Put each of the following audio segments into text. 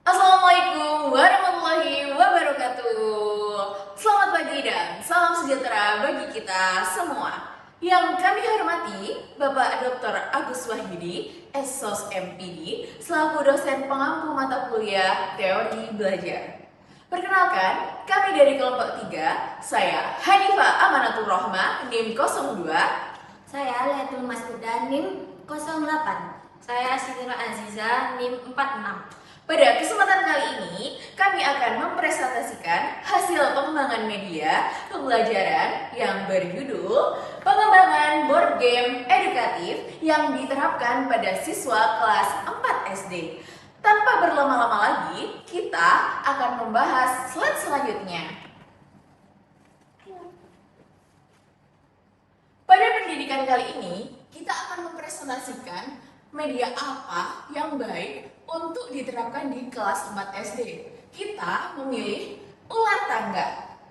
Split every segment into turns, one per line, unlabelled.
Assalamualaikum warahmatullahi wabarakatuh. Selamat pagi dan salam sejahtera bagi kita semua. Yang kami hormati Bapak Dr. Agus Wahyudi, SSOS MPD, selaku dosen pengampu mata kuliah teori belajar. Perkenalkan, kami dari kelompok 3, saya Hanifah Amanatul Rohmah, NIM 02.
Saya Letul Maskuda, NIM 08. Saya Sitira Aziza, NIM 46.
Pada kesempatan kali ini, kami akan mempresentasikan hasil pengembangan media pembelajaran yang berjudul Pengembangan Board Game Edukatif yang diterapkan pada siswa kelas 4 SD. Tanpa berlama-lama lagi, kita akan membahas slide selanjutnya. Pada pendidikan kali ini, kita akan mempresentasikan media apa yang baik untuk diterapkan di kelas 4 SD. Kita memilih ular tangga.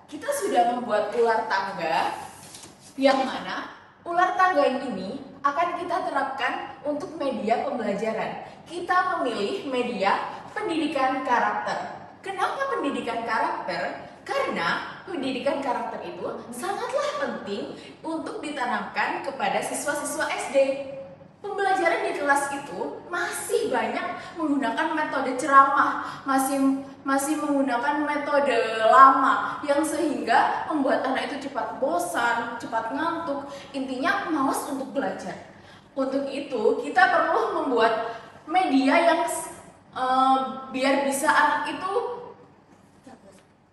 Kita sudah membuat ular tangga yang mana ular tangga ini akan kita terapkan untuk media pembelajaran. Kita memilih media pendidikan karakter. Kenapa pendidikan karakter? Karena pendidikan karakter itu sangatlah penting untuk ditanamkan kepada siswa-siswa SD. Pembelajaran di kelas itu masih banyak menggunakan metode ceramah, masih menggunakan metode lama yang sehingga membuat anak itu cepat bosan, cepat ngantuk, intinya malas untuk belajar. Untuk itu kita perlu membuat media yang biar bisa anak itu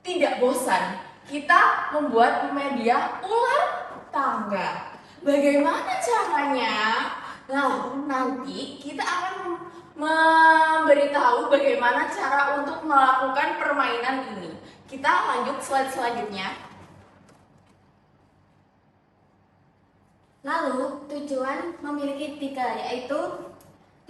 tidak bosan. Kita membuat media ular tangga. Bagaimana caranya? Nah, nanti kita akan memberitahu bagaimana cara untuk melakukan permainan ini. Kita lanjut slide selanjutnya.
Lalu, tujuan memiliki 3, yaitu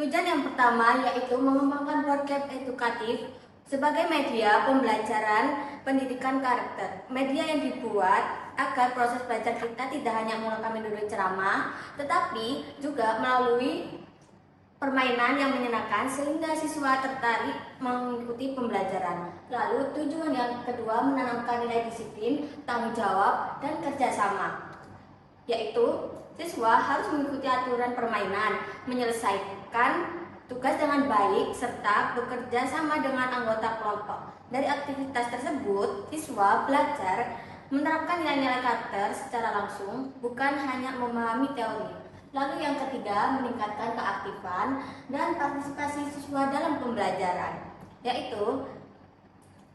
tujuan yang pertama yaitu mengembangkan board game edukatif sebagai media pembelajaran pendidikan karakter. Media yang dibuat agar proses belajar kita tidak hanya menggunakan metode ceramah, tetapi juga melalui permainan yang menyenangkan sehingga siswa tertarik mengikuti pembelajaran. Lalu tujuan yang kedua menanamkan nilai disiplin, tanggung jawab, dan kerjasama, yaitu siswa harus mengikuti aturan permainan, menyelesaikan tugas dengan baik, serta bekerja sama dengan anggota kelompok. Dari aktivitas tersebut, siswa belajar menerapkan nilai-nilai karakter secara langsung, bukan hanya memahami teori. Lalu yang ketiga, meningkatkan keaktifan dan partisipasi siswa dalam pembelajaran, yaitu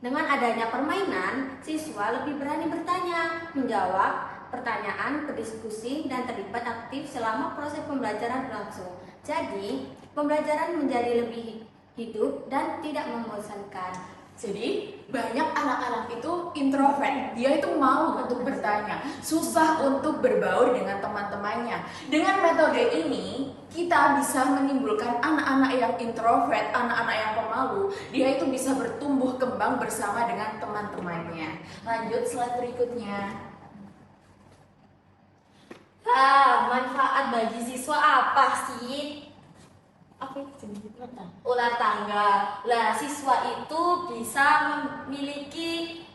dengan adanya permainan, siswa lebih berani bertanya, menjawab pertanyaan, berdiskusi, dan terlibat aktif selama proses pembelajaran berlangsung. Jadi, pembelajaran menjadi lebih hidup dan tidak membosankan.
Jadi banyak anak-anak itu introvert, dia itu malu untuk bertanya, susah untuk berbaur dengan teman-temannya. Dengan metode ini kita bisa menimbulkan anak-anak yang introvert, anak-anak yang pemalu, dia itu bisa bertumbuh kembang bersama dengan teman-temannya. Lanjut slide berikutnya.
Manfaat bagi siswa apa sih? Ular tangga. Lah, siswa itu bisa memiliki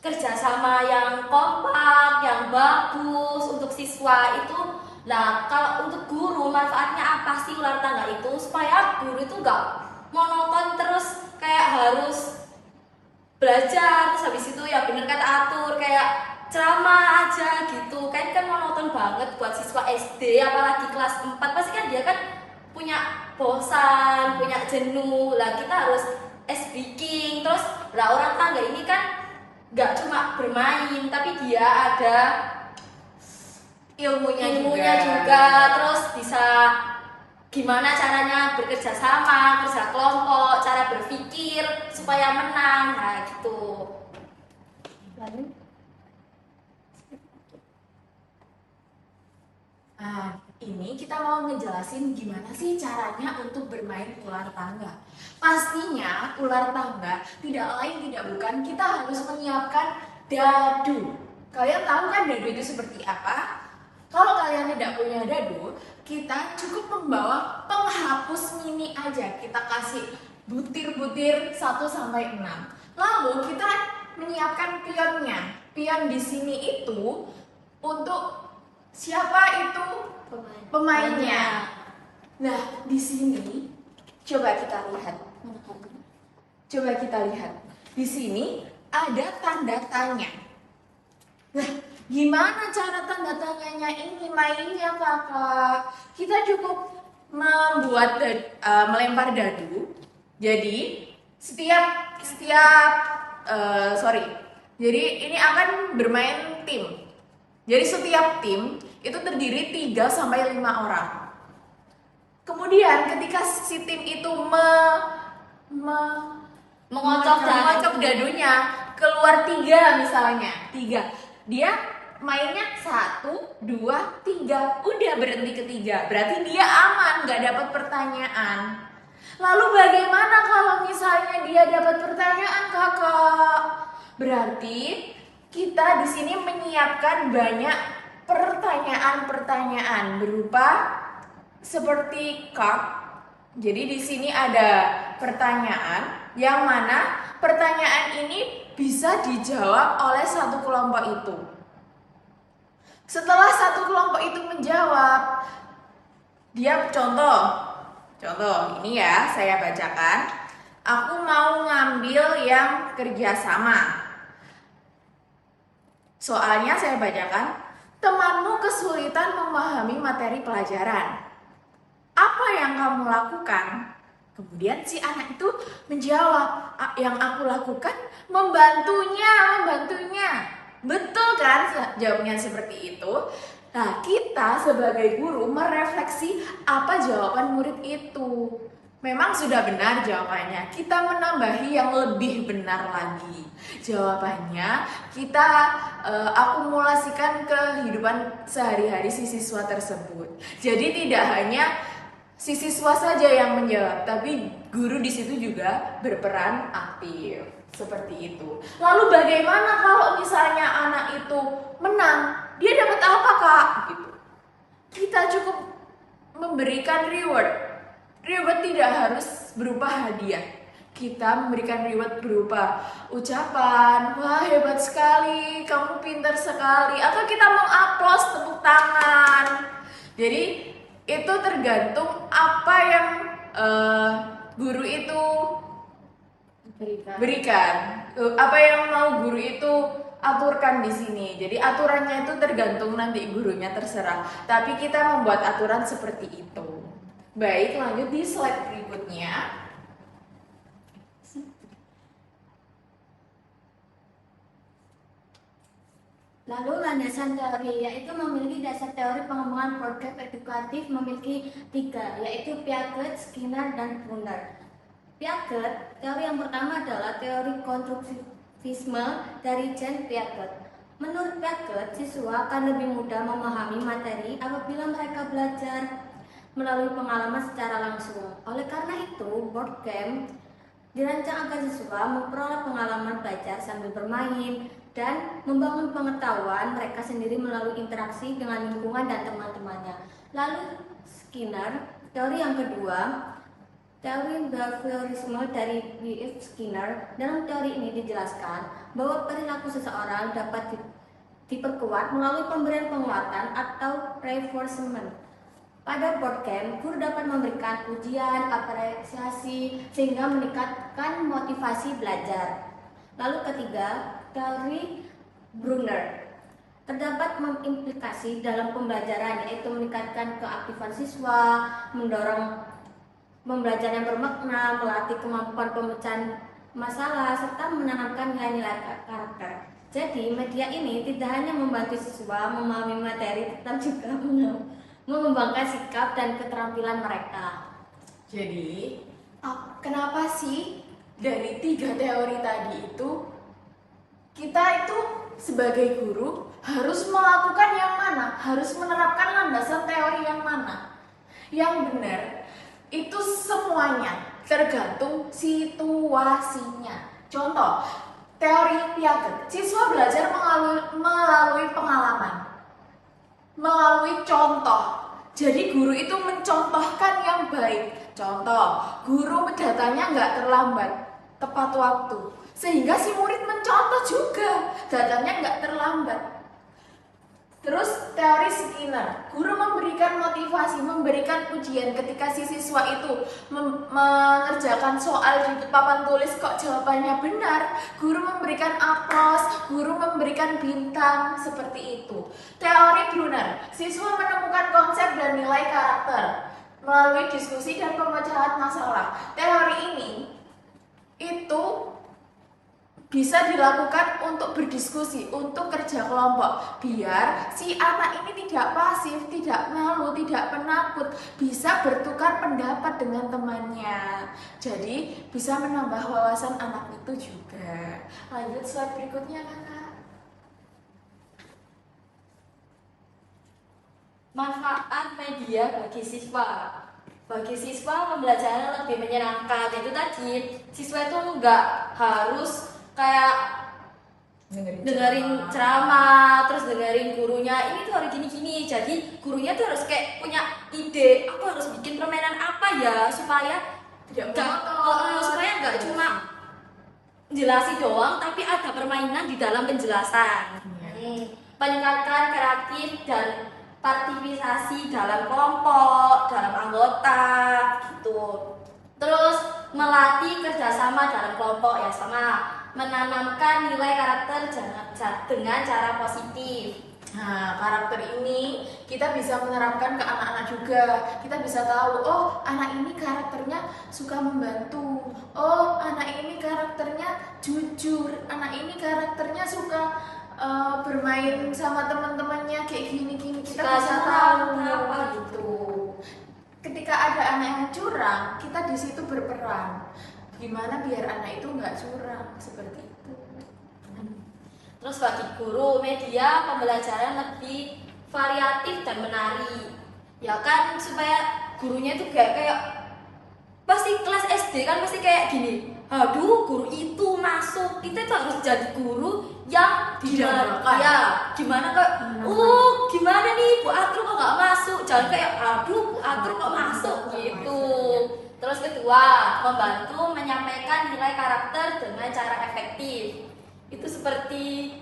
kerjasama yang kompak, yang bagus untuk siswa itu. Nah, kalau untuk guru, manfaatnya apa sih ular tangga itu? Supaya guru itu nggak monoton terus kayak harus belajar, terus habis itu ya bener kata atur kayak ceramah aja gitu. Kan monoton banget buat siswa SD, apalagi kelas 4 pasti kan dia kan punya bosan, punya jenuh. Lah kita harus speaking. Terus lah orang tangga ini kan gak cuma bermain, tapi dia ada
Ilmunya
juga. Terus bisa gimana caranya bekerja sama, kerja kelompok, cara berpikir supaya menang. Nah gitu.
Nah, ini kita mau ngejelasin gimana sih caranya untuk bermain ular tangga. Pastinya ular tangga tidak lain tidak bukan kita harus menyiapkan dadu. Kalian tahu kan dadu itu seperti apa? Kalau kalian tidak punya dadu, kita cukup membawa penghalang hapus mini aja, kita kasih butir-butir 1 sampai 6. Lalu kita menyiapkan pionnya. Pion di sini itu untuk siapa itu pemainnya. Nah, di sini coba kita lihat. Di sini ada tanda tanya. Nah, gimana cara tanda tanyanya ini mainnya, Kakak? Kita cukup membuat melempar dadu. Jadi jadi ini akan bermain tim. Jadi setiap tim itu terdiri 3 sampai 5 orang. Kemudian ketika si tim itu mengocok dadunya, keluar 3 misalnya, 3. Dia mainnya 1, 2, 3, udah berhenti ke 3. Berarti dia aman, nggak dapat pertanyaan. Lalu bagaimana kalau misalnya dia dapat pertanyaan, Kakak? Berarti kita di sini menyiapkan banyak pertanyaan-pertanyaan berupa seperti card. Jadi di sini ada pertanyaan yang mana pertanyaan ini bisa dijawab oleh satu kelompok itu. Setelah satu kelompok itu menjawab, dia contoh ini ya, saya bacakan. Aku mau ngambil yang kerjasama. Soalnya saya bacakan, temanmu kesulitan memahami materi pelajaran. Apa yang kamu lakukan? Kemudian si anak itu menjawab, yang aku lakukan membantunya. Betul kan jawabnya seperti itu? Nah, kita sebagai guru merefleksi apa jawaban murid itu. Memang sudah benar jawabannya, kita menambahi yang lebih benar lagi. Jawabannya kita akumulasikan ke kehidupan sehari-hari si siswa tersebut. Jadi tidak hanya si siswa saja yang menjawab, tapi guru di situ juga berperan aktif. Seperti itu. Lalu bagaimana kalau misalnya anak itu menang? Dia dapat apa, Kak? Gitu. Kita cukup memberikan reward. Reward tidak harus berupa hadiah. Kita memberikan reward berupa ucapan, wah hebat sekali, kamu pintar sekali, atau kita mengaplos tepuk tangan. Jadi itu tergantung apa yang guru itu berikan, apa yang mau guru itu aturkan di sini. Jadi aturannya itu tergantung nanti gurunya, terserah. Tapi kita membuat aturan seperti itu. Baik, lanjut di slide berikutnya.
Lalu landasan teori, yaitu memiliki dasar teori pengembangan program edukatif memiliki 3, yaitu Piaget, Skinner, dan Brunner. Piaget, teori yang pertama adalah teori konstruktivisme dari Jean Piaget. Menurut Piaget, siswa akan lebih mudah memahami materi apabila mereka belajar melalui pengalaman secara langsung. Oleh karena itu, board game dirancang agar siswa memperoleh pengalaman belajar sambil bermain dan membangun pengetahuan mereka sendiri melalui interaksi dengan lingkungan dan teman-temannya. Lalu Skinner, teori yang kedua, teori behaviorisme dari B.F. Skinner. Dalam teori ini dijelaskan bahwa perilaku seseorang dapat diperkuat melalui pemberian penguatan atau reinforcement. Pada board game, guru dapat memberikan pujian, apresiasi, sehingga meningkatkan motivasi belajar. Lalu ketiga, teori Brunner. Terdapat implikasi dalam pembelajaran, yaitu meningkatkan keaktifan siswa, mendorong pembelajaran yang bermakna, melatih kemampuan pemecahan masalah, serta menanamkan nilai-nilai karakter. Jadi, media ini tidak hanya membantu siswa memahami materi, tetapi juga mengembangkan sikap dan keterampilan mereka.
Jadi, kenapa sih dari 3 teori tadi itu kita itu sebagai guru harus melakukan yang mana? Harus menerapkan landasan teori yang mana? Yang benar itu semuanya tergantung situasinya. Contoh, teori Piaget, siswa belajar melalui pengalaman, melalui contoh. Jadi guru itu mencontohkan yang baik. Contoh, guru datanya nggak terlambat, tepat waktu. Sehingga si murid mencontoh juga, datanya nggak terlambat. Terus teori Skinner, guru memberikan motivasi, memberikan pujian ketika si siswa itu mengerjakan soal di papan tulis kok jawabannya benar. Guru memberikan aplaus, guru memberikan bintang, seperti itu. Teori Brunner, siswa menemukan konsep dan nilai karakter melalui diskusi dan pemecahan masalah. Teori ini itu bisa dilakukan untuk berdiskusi, untuk kerja kelompok, biar si anak ini tidak pasif, tidak malu, tidak penakut, bisa bertukar pendapat dengan temannya. Jadi bisa menambah wawasan anak itu juga. Lanjut slide berikutnya, Kakak.
Manfaat media bagi siswa. Bagi siswa pembelajaran lebih menyenangkan. Itu tadi, siswa itu nggak harus kayak dengerin ceramah, terus dengerin gurunya ini tuh harus gini-gini. Jadi gurunya tuh harus kayak punya ide, aku harus bikin permainan apa ya supaya nggak cuma jelasin doang, tapi ada permainan di dalam penjelasan. Meningkatkan kreatif dan partisipasi dalam kelompok, dalam anggota gitu. Terus melatih kerjasama dalam kelompok ya, sama menanamkan nilai karakter dengan cara positif.
Nah, karakter ini kita bisa menerapkan ke anak-anak juga. Kita bisa tahu, oh anak ini karakternya suka membantu. Oh anak ini karakternya jujur. Anak ini karakternya suka bermain sama teman-temannya kayak gini-gini. Kita bisa tahu apa gitu. Ketika ada anak yang curang, kita di situ berperan. Gimana biar anak itu nggak curang, seperti itu.
Terus bagi guru, media pembelajaran lebih variatif dan menarik. Ya kan, supaya gurunya itu kayak pasti kelas SD kan pasti kayak gini. Aduh, guru itu masuk. Kita tuh harus jadi guru yang gimana kok? Gimana nih Bu Atru kok nggak masuk? Jangan kayak aduh Bu Atru kok masuk gitu. Terus kedua, membantu menyampaikan nilai karakter dengan cara efektif. Itu seperti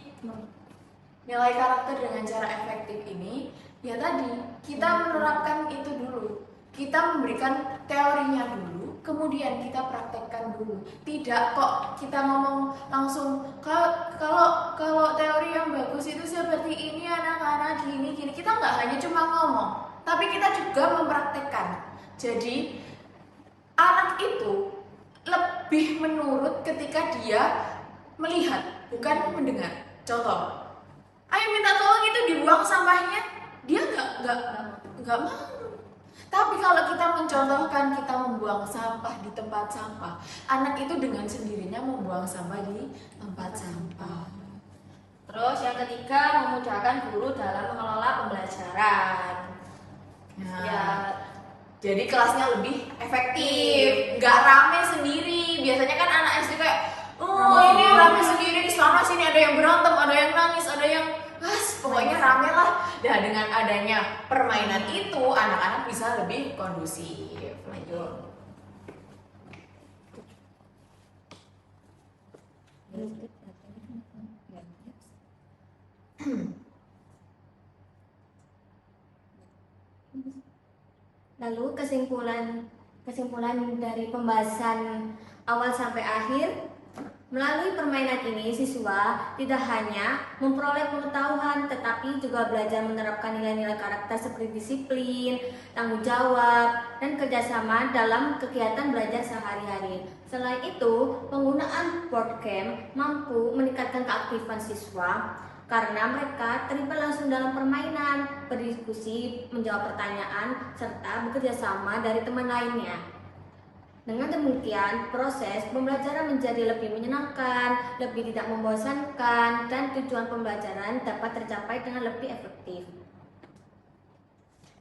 nilai karakter dengan cara efektif ini, ya tadi kita menerapkan itu dulu. Kita memberikan teorinya dulu, kemudian kita praktekkan dulu. Tidak kok kita ngomong langsung kalau teori yang bagus itu seperti ini anak-anak gini. Kita nggak hanya cuma ngomong, tapi kita juga mempraktekkan. Jadi anak itu lebih menurut ketika dia melihat, bukan mendengar. Contoh, ayo minta tolong itu dibuang sampahnya, dia nggak mau. Tapi kalau kita mencontohkan, kita membuang sampah di tempat sampah, anak itu dengan sendirinya membuang sampah di tempat sampah.
Terus yang ketiga, memudahkan guru dalam mengelola pembelajaran.
Jadi kelasnya lebih efektif, nggak rame sendiri. Biasanya kan anak SD kayak, ini rame sendiri, di sana sini ada yang berantem, ada yang nangis, ada yang pokoknya rame lah. Dan dengan adanya permainan itu, anak-anak bisa lebih kondusif. Lanjut.
Lalu kesimpulan dari pembahasan awal sampai akhir, melalui permainan ini siswa tidak hanya memperoleh pengetahuan tetapi juga belajar menerapkan nilai-nilai karakter seperti disiplin, tanggung jawab, dan kerjasama dalam kegiatan belajar sehari-hari. Selain itu, penggunaan board game mampu meningkatkan keaktifan siswa karena mereka terlibat langsung dalam permainan, berdiskusi, menjawab pertanyaan, serta bekerja sama dari teman lainnya. Dengan demikian, proses pembelajaran menjadi lebih menyenangkan, lebih tidak membosankan, dan tujuan pembelajaran dapat tercapai dengan lebih efektif.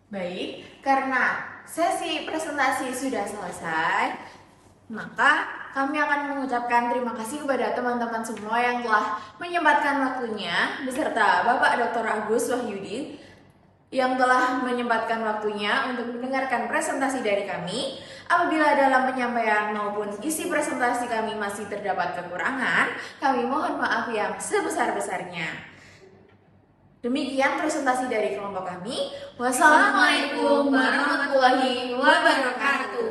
Baik, karena sesi presentasi sudah selesai, maka kami akan mengucapkan terima kasih kepada teman-teman semua yang telah menyempatkan waktunya beserta Bapak Dr. Agus Wahyudi yang telah menyempatkan waktunya untuk mendengarkan presentasi dari kami. Apabila dalam penyampaian maupun isi presentasi kami masih terdapat kekurangan, kami mohon maaf yang sebesar-besarnya. Demikian presentasi dari kelompok kami. Wassalamualaikum warahmatullahi wabarakatuh.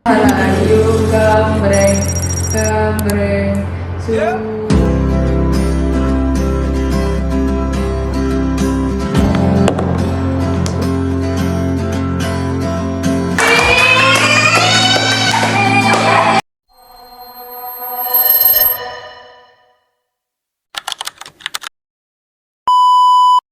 Ayo gambreng, gambreng,